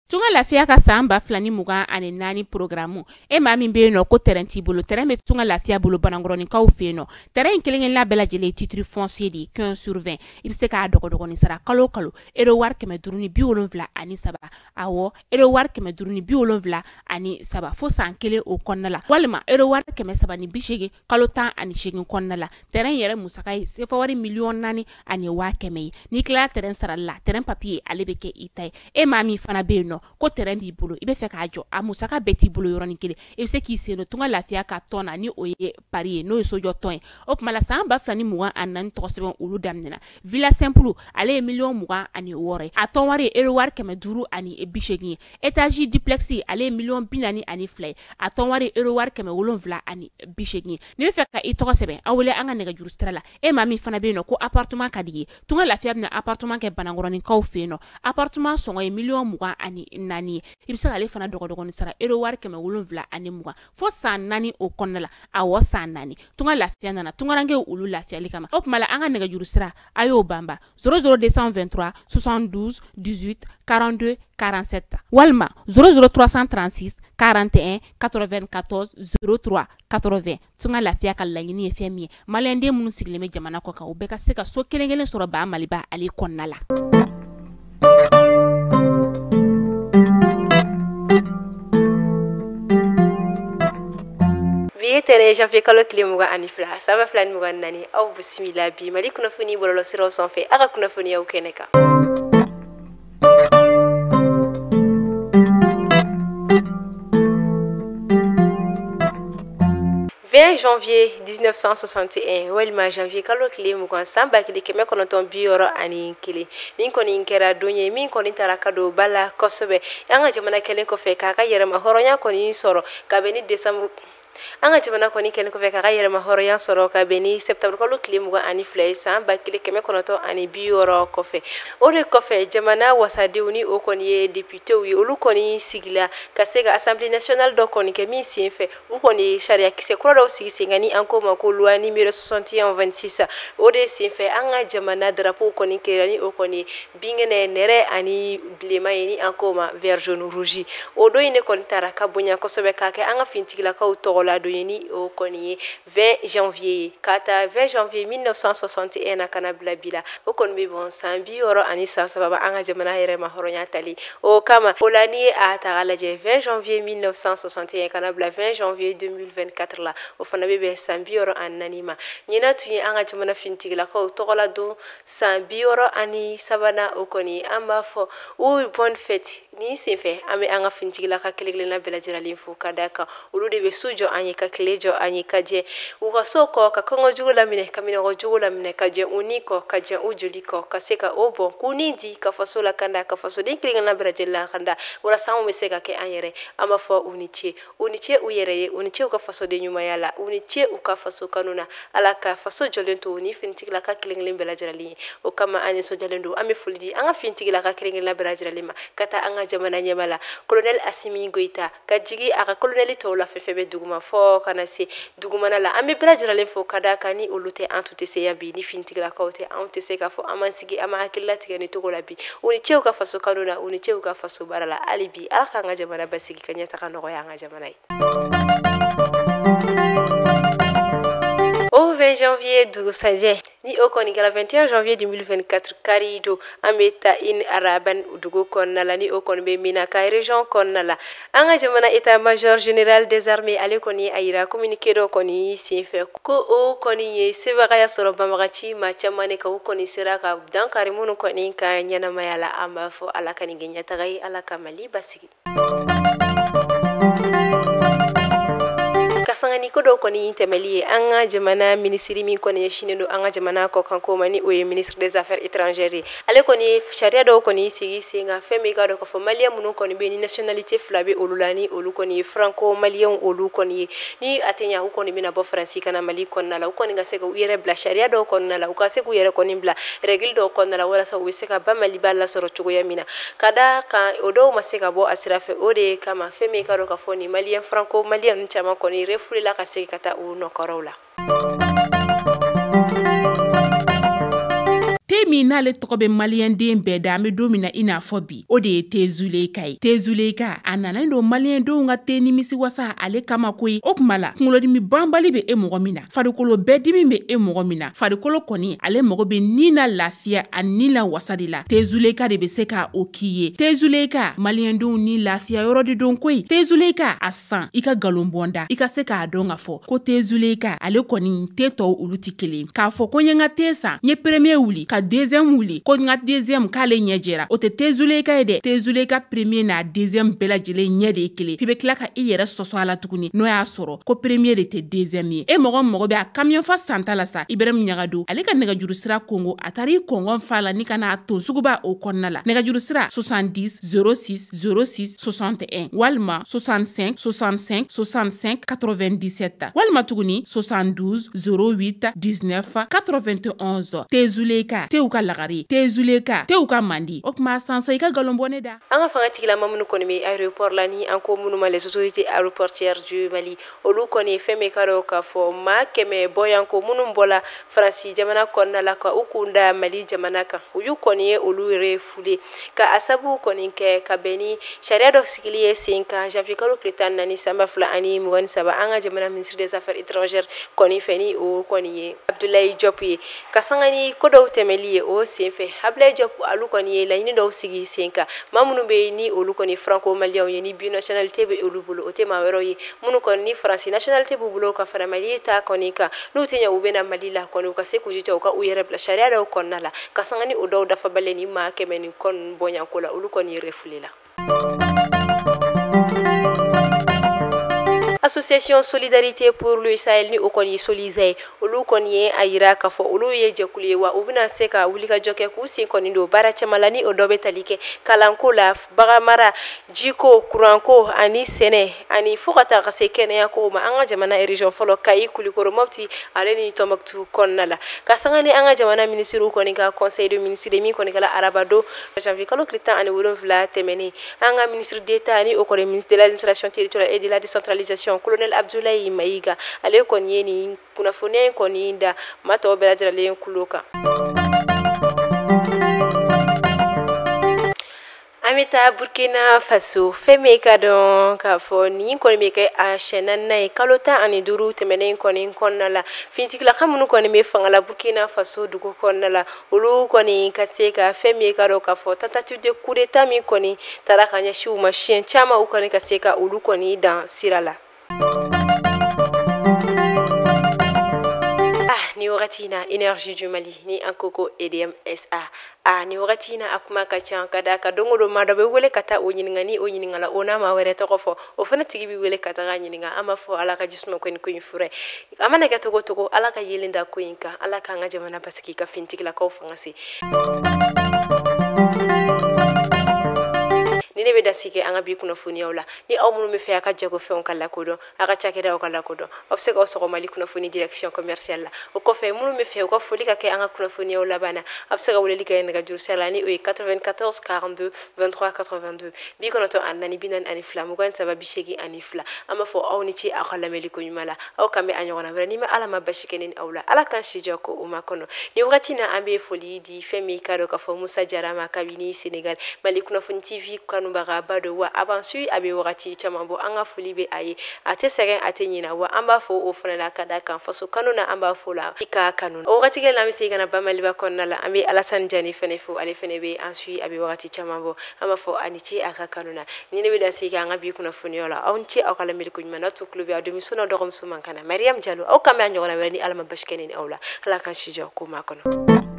Tunga lafiya ka samba flani mugan ani nani programu e ma min be no ko terrain ti bolo terrain be tunga lafiya bolo banangoroni kaw fe no terrain kelen la bela jele titre foncier di 15 sur 20 ibse ka dogo ni sara kalo ero war keme duruni bi wolonvla ani saba awo ero war keme duruni bi wolonvla ani saba fo san kele o konnala walma ero war keme saba ni bishege kalo tan ani shegin konnala terrain yere musaka se fa wari million nani ani wa keme ni kla terrain sara la terrain papier alebeke itay e ma mi fana be no ko terrain bi bolo ibe fe ka jo amusaka beti bolo yoroni kele e se ki se no tunga lafiya ka tona ni oye pari no so jo ton o mala samba flani mugan anan to sebon ulu damnena villa simple ale million mugan ani wore a ton wari ero war keme duru ani e bishegi etage duplexi ale million binani ani flay a ton wari ero war keme wolonvla ani bishegi ni fe ka i to sebe awle anga nega juru strala e mami fana be no ko appartement kadigi tunga lafiya na appartement ke banangoroni kaw fe no appartement songo e million mugan ani nani ibisa ale fana dogo ni sara ero war keme wolonvla ani mugan fo san nani o konnala awo san nani tunga lafiya nana tunga range ulu lafiya likama op mala anga nega juru sira ayo bamba 00223 72 18 42 47 walma 00336 41 94 03 80 tunga lafiya ka lanyini e femi malende munu sigleme jamana ko ka o beka se ka so kelengelen soro ba maliba ali konnala. Tere janvier kalo kile muga ani fla saba fla ni muga nani au bismillah bi mali kuna funi bololo siro son fe aga kuna funi ya ukeneka 20 janvier 1961 walima janvier kalo kile mugan samba kile keme konoton biyoro ani kile nin koni inkera donye min koni taraka do bala kosobe yanga jamana kelen ko fe kaka yerema horonya koni soro kabeni décembre anga jamana koni ken ko fe ka yere ma horo yan soro ka beni septembre ko kile muga ani flay san ba kile keme konoto ani bioro ko fe ore ko fe jamana wasade uni o koni ye député wi olu koni sigila ka sega assemblée nationale do koni ke mi sin fe u koni sharia ki se kro do sigi singani anko ma ko loi numéro 61 26 ore sin fe anga jamana drapeau koni kerani o koni bingene nere ani blema yini anko ma vert jaune rouge o do ine koni taraka bunya ko sobe ka ke anga fintigila ka to la doyeni o koni 20 janvier kata 20 janvier 1961 na kanabla bila o kon be bon sambi oro ani sababa anga jamana yere ma horonya tali o kama olani a tagalaje 20 janvier 1961 kanabla 20 janvier 2024 la o fana be sambi oro ananima nyina tuyi anga jamana fintigila ko togola do sambi oro ani sabana o koni amba fo o bonne fête ni sefe ame anga fintigila ka kelele na bela jirali fu kadaka ulude be sujo anyi ka klejo anyi kaje uga soko ka kongo jugula mine kamina go jugula mine kaje uniko kaje ujuliko kaseka obo kunidi ka fasola kanda ka faso de klinga na brajela kanda wala samu meseka ke anyere ama fo uniche uyereye uniche uka faso de nyuma yala uniche uka faso kanuna ala ka faso jolento uni fintikila ka klinga limbela jirali o kama ani so jalendo ame fuldi anga fintikila ka klinga la brajela ma kata anga jamana nyamala colonel Assimi Goïta ka jigi aka colonel to la fefebe duguma fo kana se duguma na la ambe brajira le fo kada kani olute antute se yambi ni fintigla kaute ante se ka fo amansigi ama akilla tigani to gola bi uni chew ka faso kanuna uni chew ka faso barala alibi alaka nga jamana basigi kanya takano ya nga jamana au 20 janvier 2016 ni okoni kala 21 janvier 2024 karido ameta in araban udugo konnala ni okon be mina kay région konnala anga jamana état major général des armées ale koni ayira communiqué do koni sife ko o koni ye sevaka ya soro bamagachi ma chamane ka koni siraka dan karimuno koni ka nyana mayala amba fo alaka ni genya tagay alaka mali basigi kasangani ko do koni temeli anga jamana ministre mi koni yeshinendo anga jamana ko kanko mani o ministre des affaires étrangères ale koni sharia do koni sigi singa femi ka do ko fo malien munu koni be ni nationalité flabe olulani olu koni franco malien olu koni ni atenya ko koni bina bo france kana mali konna la ko ni ngase ko yere bla sharia do konna la ko se ko yere koni bla règle do konna la wala sa wese ka ba mali balla soro chugo yamina kada ka odo maseka bo asirafe ode kama femi ka do ka fo ni malien franco malien chama koni fuli la kasi kata u no korola min n'ale tɔgɔ bɛ maliyɛn den bɛɛ da an bɛ don min na i n'a fɔ bi o de ye Tezuleka ye. Tezuleka a nana don maliyɛn denw ka te nimisi wasa ale kama koyi. O kuma la kunkolodimi banbali bɛ e mɔgɔ min na, farikolo bɛɛ dimi bɛ e mɔgɔ min na, farikolo kɔni ale mɔgɔ bɛ ni na lafiya a ni la wasa de la. Tezuleka de bɛ se ka o k'i ye. Tezuleka maliyɛn denw ni lafiya yɔrɔ de don koyi. Tezuleka a san i ka galon bɔnda i ka se k'a dɔn ka fɔ ko Tezuleka ale kɔni te tɔw olu ti kelen. K'a fɔ ko n ye n ka te san, n ye premier wuli ka deuxième wuli ko n ka deuxième k'ale ɲɛ jɛra, o tɛ Tezuleka ye dɛ. Tezuleka premier n'a deuxième bɛɛ lajɛlen ɲɛ de ye kelen. F'i bɛ tila ka i yɛrɛ sɔsɔ a la tuguni n'o y'a sɔrɔ ko premier de tɛ deuxième ye. E mɔgɔ bɛ a camion fa santa la sa Ibrahim Ɲagadu ale ka nɛgɛjuru sira Kongo a taara i kɔngɔn fa la ni ka n'a ton suguba o kɔnɔna la. Nɛgɛjuru sira 70 06 06 61 walima 65 65 65 97 walima tuguni 72 08 19 91. Tezuleka tew ka lagari, Tezuleka tew ka mandi. O kuma sansa i ka galonbɔne da. An ka fanga tigilama minnu kɔni bɛ aéroport la ni an ko minnu ma les autorités aéroportières du Mali olu kɔni fɛn min ka dɔn k'a fɔ maa 100 bɔyanko minnu bɔla Faransi jamana kɔnɔna la ka u kun da Mali jamana kan u y'u kɔni ye olu refule ka a sabu kɔni kɛ ka bɛn ni sariya dɔ sigili ye sen kan janvier kalo tile 14 sanba 2023 an ka jamana ministre des affaires étrangères kɔni fɛ ni o kɔni ye Abdoulaye Diop ye ka sanga ni ko dɔw tɛmɛli ye o senfɛ Abdoulaye Diop alu kɔni ye laɲini dɔw sigi sen kan maa minnu bɛ ni olu kɔni franco malien ye ni binationalité bɛ olu bolo o tɛ maa wɛrɛw ye minnu kɔni ni faransi nationalité b'u bolo ka fara Mali ta kɔni kan n'u tɛ ɲɛ u bɛ na Mali la kɔni u ka se k'u jija u ka u yɛrɛ bila sariya dɔw kɔnɔna la ka sanga ni o dɔw dafabalen ni maa 100 ni kɔni bɔɲanko la olu kɔni ye refule la. Association Solidarité pour le Sahel ni o kɔni Solize olu kɔni ye a yira k'a fɔ olu ye jɛkulu ye wa u bɛna se ka wuli ka jɔ kɛ k'u sen kɔni don baara caman la ni o dɔ bɛ tali kɛ kalanko la baganmara jiko kuranko ani sɛnɛ ani fo ka taa ka se kɛnɛyako ma an ka jamana région fɔlɔ Kayi Kulikoro Mopti ale ni Tɔnbɔkutu kɔnɔna la ka sanga ni an ka jamana ministre kɔni ka conseil de ministre min kɔni kɛla arabado janvier kalo tile 17 tɛmɛnen an ka ministre d'état ni o kɔni ministre de l'administration territoriale et de la décentralisation colonel Abdoulaye Maïga ale kɔni ye nin kunnafoniya kɔni da maa tɔw bɛɛ lajɛlen kulo kan. An bɛ taa Burkina Faso fɛn min ka dɔn k'a fɔ nin kɔni bɛ kɛ a siɲɛ 4nan ye kalo 15 tɛmɛnen kɔni kɔnɔna la finitigilaka minnu kɔni bɛ fanga la Burkina Faso dugu kɔnɔna la olu kɔni ka se ka fɛn min ka dɔn k'a fɔ tentative de coup d'état min kɔni taara ka ɲɛsin u ma siɲɛ caman u kɔni ka se ka olu kɔni dan sira la. Ni wagati na énergie du Mali ni an ko ko EDM SA ni wagati na akuma ka ca ka da ka dongo do ma dɔ bɛ wele ka taa o ɲininka ni o ɲininkala o n'a ma wɛrɛ tɔgɔ fɔ o fana tigi bɛ wele ka taga ɲininka an b'a fɔ ala ka jisuma ko in fure a mana kɛ togo togo ala ka yelen da ko in kan ala k'an ka jamana basigi ka finitigilakaw fanga se. Ni ne bɛ da sigi an ka bi kunnafoniyaw la ni aw minnu bɛ fɛ a ka jago fɛnw ka lakodɔn a ka cakɛdaw ka lakodɔn aw bɛ se k'aw sɔgɔ Mali kunnafoni direction commerciale la o kɔfɛ minnu bɛ fɛ u ka foli ka kɛ an ka kunnafoniyaw laban na a bɛ se ka weleli kɛ nɛgɛjuru sira la ni o ye 94 42 23 82 94 42 22 an b'a fɔ aw ni ce aw ka lamɛnli ko ɲuman la aw kan bɛ a ɲɔgɔnna wɛrɛ ni ma ala ma basi kɛ ni aw la ala k'an si jɔ ko o ma kɔnɔ ni wagati na an bɛ foli di fɛn min ka dɔn k'a fɔ Musa Jara ma kabini Sénégal Mali kunnafoni TV kanubaga ba do wa avant su a bɛ wagati caman bɔ an ka foli bɛ a ye a tɛ sɛgɛn a tɛ ɲina wa an b'a fɔ o fana la ka da kan faso kanu na an b'a fɔ la i ka kanu o wagati kelen an bɛ se ka na Bamaliba kɔnɔna la an bɛ Alassane Diané fana fo ale fana bɛ an su a bɛ wagati caman bɔ an b'a fɔ a ni ce a ka kanu na ni ne bɛ da se an ka bi kunnafoniyaw la aw ni ce aw ka lamɛnni ko ɲuman na to tulo bɛ aw denmuso n'a dɔgɔmuso man kana Mariam Diallo aw kan bɛ a ɲɔgɔnna wɛrɛ ni ala ma basi kɛ ni aw la ala k'an si jɔ ko ma kɔnɔ.